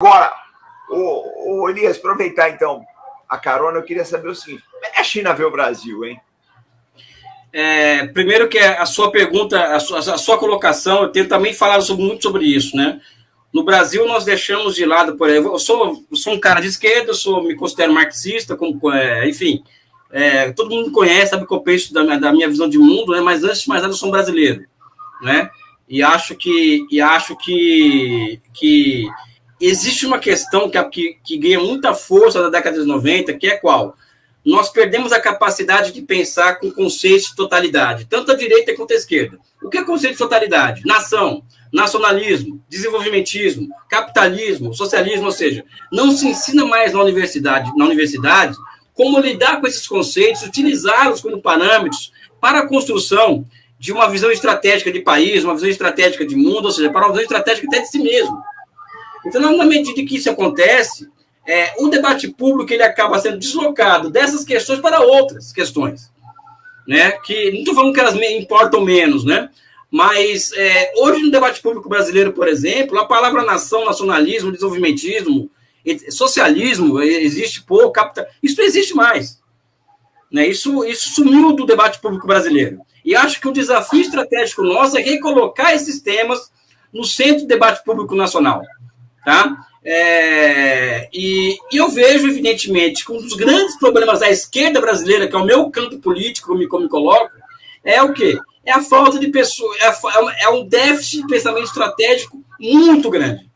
Agora, o Elias, aproveitar então a carona, eu queria saber o seguinte: como é que a China vê o Brasil, hein? Primeiro que a sua pergunta, a sua colocação, eu tenho também falado muito sobre isso, né? No Brasil, nós deixamos de lado, por exemplo, eu sou um cara de esquerda, me considero marxista, enfim, todo mundo conhece, sabe que eu penso da minha visão de mundo, né? Mas antes de mais nada, eu sou um brasileiro, né? E acho que existe uma questão que ganha muita força na década de 90, que é qual? Nós perdemos a capacidade de pensar com conceitos de totalidade, tanto a direita quanto a esquerda. O que é conceito de totalidade? Nação, nacionalismo, desenvolvimentismo, capitalismo, socialismo, ou seja, não se ensina mais na universidade como lidar com esses conceitos, utilizá-los como parâmetros para a construção de uma visão estratégica de país, uma visão estratégica de mundo, ou seja, para uma visão estratégica até de si mesmo. Então, na medida que isso acontece, o debate público ele acaba sendo deslocado dessas questões para outras questões, né? Que não estou falando que elas importam menos, né? Mas hoje no debate público brasileiro, por exemplo, a palavra nação, nacionalismo, desenvolvimentismo, socialismo existe pouco, isso não existe mais, né? Isso sumiu do debate público brasileiro. E acho que o desafio estratégico nosso é recolocar esses temas no centro do debate público nacional, tá? E eu vejo, evidentemente, que um dos grandes problemas da esquerda brasileira, que é o meu campo político, como me coloco, é o quê? É a falta de pessoas, é um déficit de pensamento estratégico muito grande,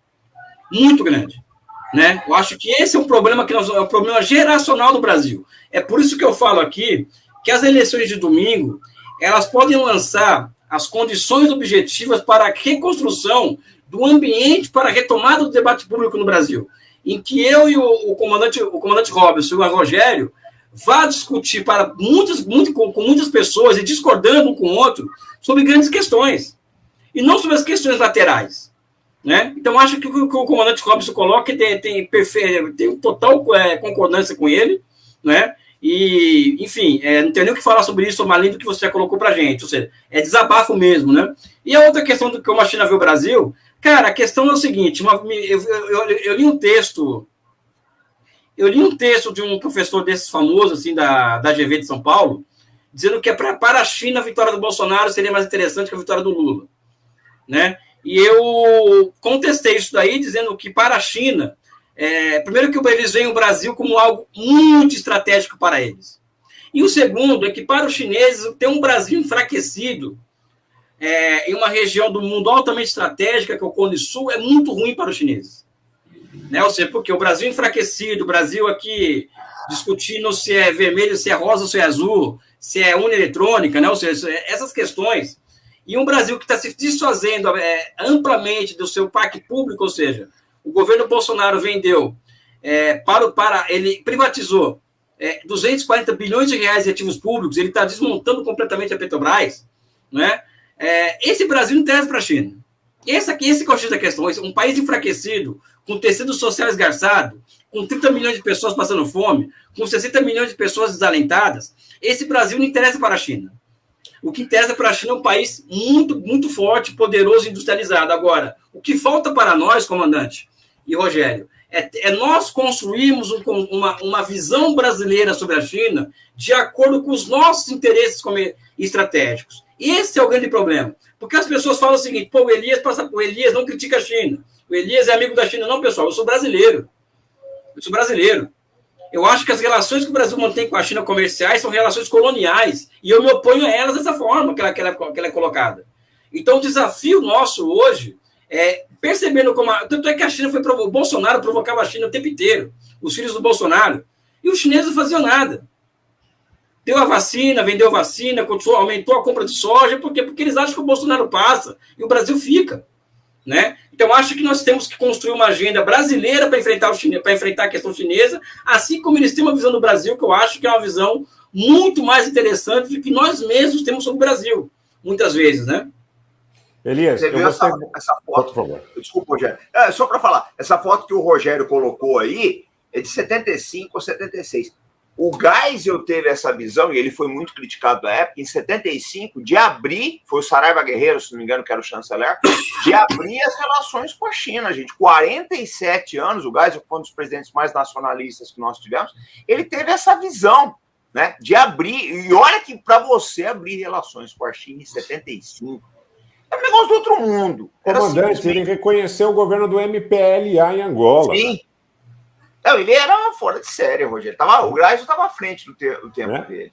né? Eu acho que esse é um problema é um problema geracional do Brasil. É por isso que eu falo aqui que as eleições de domingo elas podem lançar as condições objetivas para a reconstrução do ambiente para a retomada do debate público no Brasil, em que eu e o comandante Robson e o Rogério vá discutir com muitas pessoas e discordando um com o outro sobre grandes questões, e não sobre as questões laterais, né? Então, acho que o comandante Robson coloca tem total concordância com ele, né? E, enfim, não tenho nem o que falar sobre isso, além do que você já colocou para a gente, ou seja, é desabafo mesmo, né? E a outra questão do que a China vê o Brasil, cara, a questão é o seguinte, eu li um texto de um professor desses famosos, assim, da GV de São Paulo, dizendo que para a China a vitória do Bolsonaro seria mais interessante que a vitória do Lula, né? E eu contestei isso daí, dizendo que para a China, primeiro que eles veem o Brasil como algo muito estratégico para eles. E o segundo é que para os chineses, ter um Brasil enfraquecido em uma região do mundo altamente estratégica, que é o Cone Sul, é muito ruim para os chineses. Né? Ou seja, porque o Brasil enfraquecido, o Brasil aqui discutindo se é vermelho, se é rosa, se é azul, se é urna eletrônica, né? Ou seja, essas questões. E um Brasil que está se desfazendo amplamente do seu parque público, ou seja, o governo Bolsonaro vendeu, ele privatizou 240 bilhões de reais de ativos públicos, ele está desmontando completamente a Petrobras, né? Esse Brasil não interessa para a China. Esse que é o X da questão. Um país enfraquecido, com tecido social esgarçado, com 30 milhões de pessoas passando fome, com 60 milhões de pessoas desalentadas, esse Brasil não interessa para a China. O que interessa para a China é um país muito, muito forte, poderoso e industrializado. Agora, o que falta para nós, comandante e Rogério, é nós construirmos uma visão brasileira sobre a China de acordo com os nossos interesses estratégicos. Esse é o grande problema. Porque as pessoas falam o seguinte, o Elias não critica a China. O Elias é amigo da China. Não, pessoal, eu sou brasileiro. Eu acho que as relações que o Brasil mantém com a China comerciais são relações coloniais. E eu me oponho a elas dessa forma que ela é colocada. Então, o desafio nosso hoje é percebendo como... Tanto é que a China o Bolsonaro provocava a China o tempo inteiro. Os filhos do Bolsonaro. E os chineses não faziam nada. Deu a vacina, vendeu a vacina, aumentou a compra de soja. Por quê? Porque eles acham que o Bolsonaro passa e o Brasil fica. Né? Então, acho que nós temos que construir uma agenda brasileira para enfrentar a questão chinesa, assim como eles têm uma visão do Brasil, que eu acho que é uma visão muito mais interessante do que nós mesmos temos sobre o Brasil, muitas vezes, né? Elias, você viu essa foto? Por favor. Desculpa, Rogério. Só para falar, essa foto que o Rogério colocou aí é de 75 ou 76. O Geisel teve essa visão, e ele foi muito criticado na época, em 75, de abrir, foi o Saraiva Guerreiro, se não me engano, que era o chanceler, de abrir as relações com a China, gente. 47 anos, o Geisel foi um dos presidentes mais nacionalistas que nós tivemos, ele teve essa visão, né, de abrir, e olha que para você abrir relações com a China em 75, é um negócio do outro mundo. Comandante, ele reconheceu o governo do MPLA em Angola. Sim. Não, ele era fora de série, Rogério. O Geisel estava à frente do tempo dele.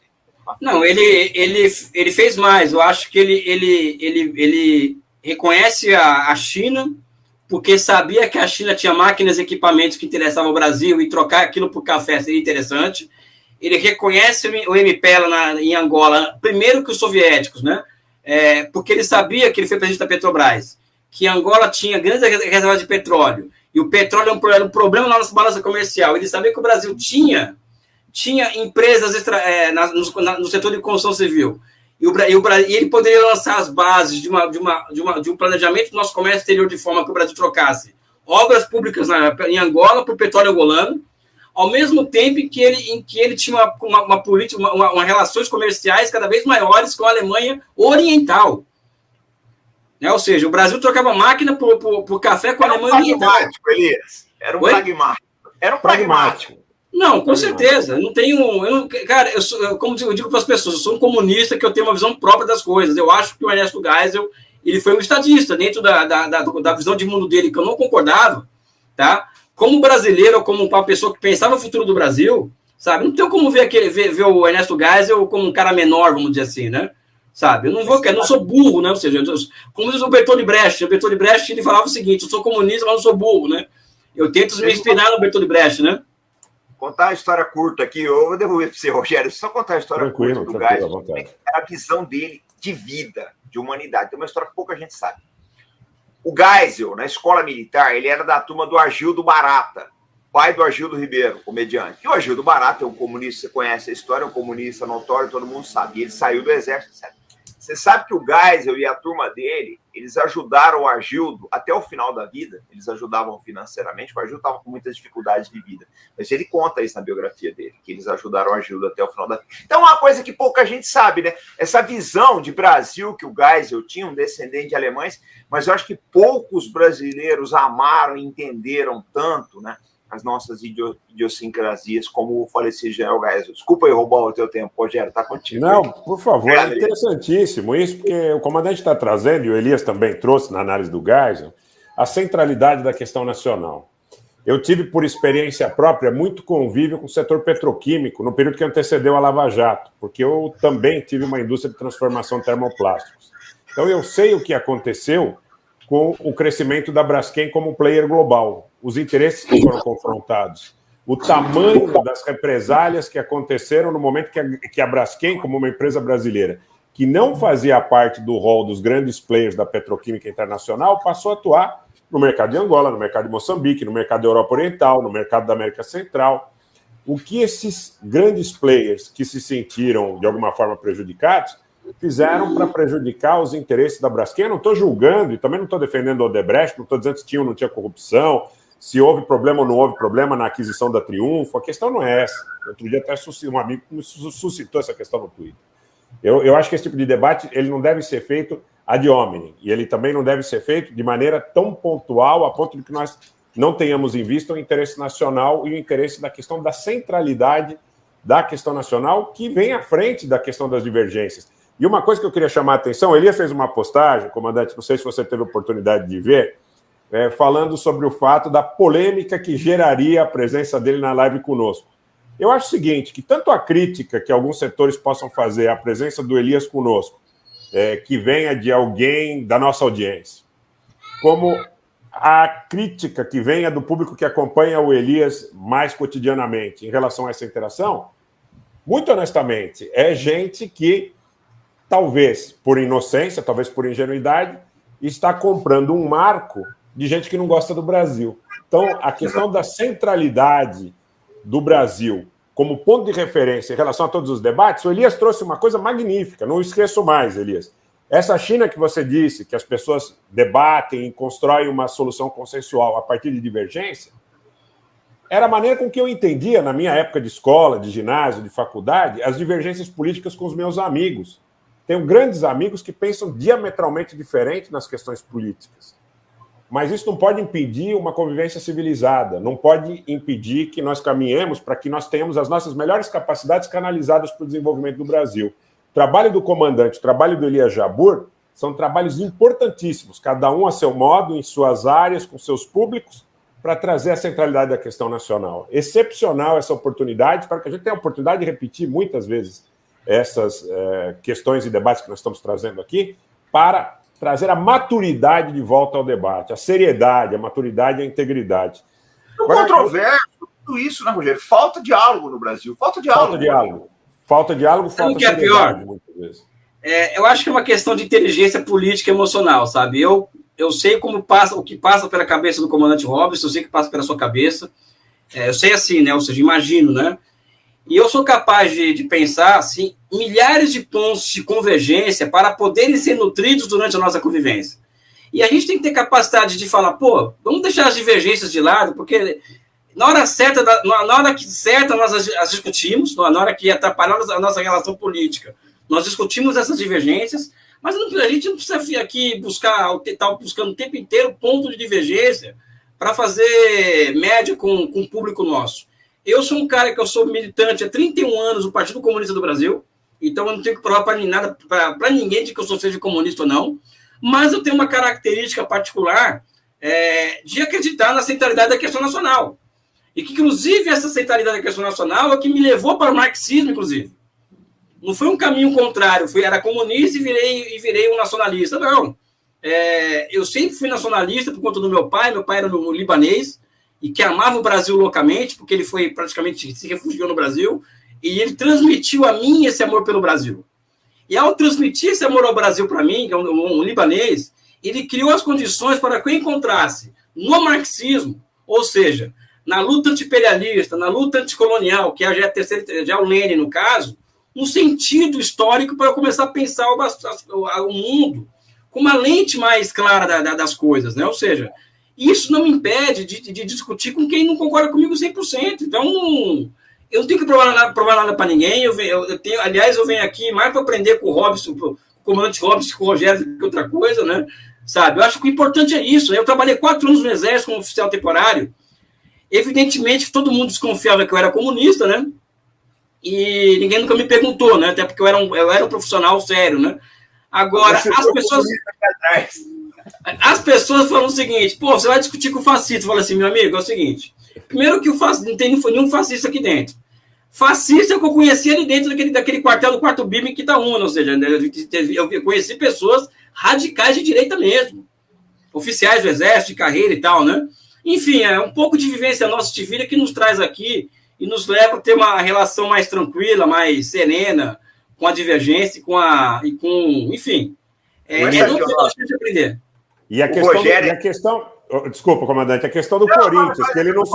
Não, ele fez mais. Eu acho que ele reconhece a China porque sabia que a China tinha máquinas e equipamentos que interessavam ao Brasil e trocar aquilo por café seria interessante. Ele reconhece o MPLA em Angola, primeiro que os soviéticos, né? Porque ele sabia que ele foi presidente da Petrobras, que Angola tinha grandes reservas de petróleo, e o petróleo era um problema na nossa balança comercial. Ele sabia que o Brasil tinha empresas no setor de construção civil, e ele poderia lançar as bases de um planejamento do nosso comércio exterior de forma que o Brasil trocasse obras públicas em Angola por petróleo angolano, ao mesmo tempo em que ele tinha uma política, uma relações comerciais cada vez maiores com a Alemanha Oriental. Ou seja, o Brasil trocava máquina por café com a Alemanha Oriental. Elias. Era um pragmático. Era um pragmático. Não, com certeza. Não tenho. Cara, como eu digo para as pessoas, eu sou um comunista que eu tenho uma visão própria das coisas. Eu acho que o Ernesto Geisel ele foi um estadista dentro da visão de mundo dele, que eu não concordava, tá? Como brasileiro, ou como uma pessoa que pensava no futuro do Brasil, sabe? Não tem como ver o Ernesto Geisel como um cara menor, vamos dizer assim, né? Sabe? Eu não sou burro, né? Ou seja, como diz o Bertolt Brecht, ele falava o seguinte: eu sou comunista, mas não sou burro, né? Eu tento me inspirar no Bertolt Brecht, né? Contar a história curta aqui, eu vou devolver para você, Rogério, só contar a história curta do Geisel, a visão dele de vida, de humanidade. Tem uma história que pouca gente sabe. O Geisel, na escola militar, ele era da turma do Agildo Barata, pai do Agildo Ribeiro, comediante. E o Agildo Barata é um comunista, você conhece a história, é um comunista notório, todo mundo sabe. E ele saiu do exército, etc. Você sabe que o Geisel e a turma dele, eles ajudaram o Agildo até o final da vida, eles ajudavam financeiramente, o Agildo estava com muitas dificuldades de vida. Mas ele conta isso na biografia dele, que eles ajudaram o Agildo até o final da vida. Então é uma coisa que pouca gente sabe, né? Essa visão de Brasil que o Geisel tinha, um descendente de alemães, mas eu acho que poucos brasileiros amaram e entenderam tanto, né, as nossas idiosincrasias, como o falecido general Geisel. Desculpa aí roubar o teu tempo, Rogério, tá contigo. Não, por favor, é interessantíssimo isso, porque o comandante está trazendo, e o Elias também trouxe na análise do Geisel, a centralidade da questão nacional. Eu tive, por experiência própria, muito convívio com o setor petroquímico no período que antecedeu a Lava Jato, porque eu também tive uma indústria de transformação de termoplásticos. Então, eu sei o que aconteceu com o crescimento da Braskem como player global, os interesses que foram confrontados, o tamanho das represálias que aconteceram no momento que a Braskem, como uma empresa brasileira, que não fazia parte do rol dos grandes players da petroquímica internacional, passou a atuar no mercado de Angola, no mercado de Moçambique, no mercado da Europa Oriental, no mercado da América Central. O que esses grandes players que se sentiram, de alguma forma, prejudicados, fizeram para prejudicar os interesses da Braskem? Eu não estou julgando e também não estou defendendo o Odebrecht, não estou dizendo se tinha ou não tinha corrupção, se houve problema ou não houve problema na aquisição da Triunfo. A questão não é essa. Outro dia até um amigo me suscitou essa questão no Twitter. Eu acho que esse tipo de debate ele não deve ser feito ad hominem, e ele também não deve ser feito de maneira tão pontual a ponto de que nós não tenhamos em vista o interesse nacional e o interesse da questão da centralidade da questão nacional, que vem à frente da questão das divergências. E uma coisa que eu queria chamar a atenção, Elias fez uma postagem, comandante, não sei se você teve a oportunidade de ver, falando sobre o fato da polêmica que geraria a presença dele na live conosco. Eu acho o seguinte, que tanto a crítica que alguns setores possam fazer à presença do Elias conosco, que venha de alguém da nossa audiência, como a crítica que venha do público que acompanha o Elias mais cotidianamente em relação a essa interação, muito honestamente, é gente que talvez por inocência, talvez por ingenuidade, está comprando um marco de gente que não gosta do Brasil. Então, a questão da centralidade do Brasil como ponto de referência em relação a todos os debates, o Elias trouxe uma coisa magnífica, não esqueço mais, Elias. Essa China que você disse, que as pessoas debatem e constroem uma solução consensual a partir de divergência, era a maneira com que eu entendia, na minha época de escola, de ginásio, de faculdade, as divergências políticas com os meus amigos. Tenho grandes amigos que pensam diametralmente diferente nas questões políticas. Mas isso não pode impedir uma convivência civilizada, não pode impedir que nós caminhemos para que nós tenhamos as nossas melhores capacidades canalizadas para o desenvolvimento do Brasil. O trabalho do comandante, o trabalho do Elias Jabbour, são trabalhos importantíssimos, cada um a seu modo, em suas áreas, com seus públicos, para trazer a centralidade da questão nacional. Excepcional essa oportunidade, para que a gente tenha a oportunidade de repetir muitas vezes essas questões e debates que nós estamos trazendo aqui, para trazer a maturidade de volta ao debate, a seriedade, a maturidade e a integridade. O controverso, tudo isso, né, Rogério? Falta diálogo no Brasil. Falta diálogo. Falta diálogo, falta que é pior? Muitas vezes. Eu acho que é uma questão de inteligência política e emocional, sabe? Eu sei o que passa pela cabeça do comandante Robson, eu sei que passa pela sua cabeça. Eu sei assim, né? Ou seja, imagino, né? E eu sou capaz de pensar, assim, milhares de pontos de convergência para poderem ser nutridos durante a nossa convivência. E a gente tem que ter capacidade de falar, pô, vamos deixar as divergências de lado, porque na hora certa nós as discutimos, na hora que atrapalhamos a nossa relação política, nós discutimos essas divergências, mas a gente não precisa aqui estar buscando o tempo inteiro ponto de divergência para fazer média com o público nosso. Eu sou um cara que eu sou militante há 31 anos do Partido Comunista do Brasil, então eu não tenho que provar para ninguém de que eu seja comunista ou não, mas eu tenho uma característica particular de acreditar na centralidade da questão nacional. E que, inclusive, essa centralidade da questão nacional é que me levou para o marxismo, inclusive. Não foi um caminho contrário, era comunista e virei um nacionalista, não. Eu sempre fui nacionalista por conta do meu pai era um libanês, e que amava o Brasil loucamente, porque ele foi praticamente se refugiou no Brasil, e ele transmitiu a mim esse amor pelo Brasil. E ao transmitir esse amor ao Brasil para mim, que é um libanês, ele criou as condições para que eu encontrasse no marxismo, ou seja, na luta anti-imperialista, na luta anticolonial, que já é o Lênin, no caso, um sentido histórico para eu começar a pensar o mundo com uma lente mais clara das coisas, né? Ou seja, isso não me impede de discutir com quem não concorda comigo 100%. Então, eu não tenho que provar nada para ninguém. Eu venho aqui mais para aprender com o Robson, com o comandante Robson, com o Rogério, que outra coisa, né? Sabe? Eu acho que o importante é isso. Eu trabalhei 4 anos no Exército como oficial temporário. Evidentemente, todo mundo desconfiava que eu era comunista, né? E ninguém nunca me perguntou, né? Até porque eu era um profissional sério, né? Agora, as pessoas falam o seguinte, pô, você vai discutir com o fascista. Fala assim, meu amigo, é o seguinte, primeiro que não tem nenhum fascista aqui dentro. Fascista é o que eu conheci ali dentro daquele quartel do 4º BIM em Quitaúna, ou seja, eu conheci pessoas radicais de direita mesmo, oficiais do Exército, de carreira e tal, né? Enfim, é um pouco de vivência nossa de vida que nos traz aqui e nos leva a ter uma relação mais tranquila, mais serena, com a divergência enfim. Não tem de aprender. E a questão, desculpa, comandante, a questão do Corinthians, que ele não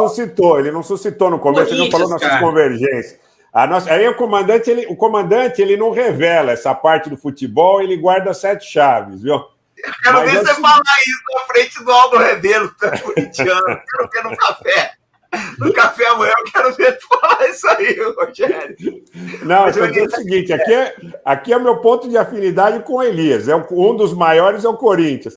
suscitou no começo, ele não falou nossas convergências. Aí o comandante ele não revela essa parte do futebol, ele guarda 7 chaves, viu? Eu quero ver você falar isso na frente do Aldo Rebelo, corintiano. Quero ver no café. No café amanhã eu quero ver tu falar isso aí, Rogério. Não, eu estou dizendo o seguinte, aqui é o meu ponto de afinidade com o Elias. Um dos maiores é o Corinthians.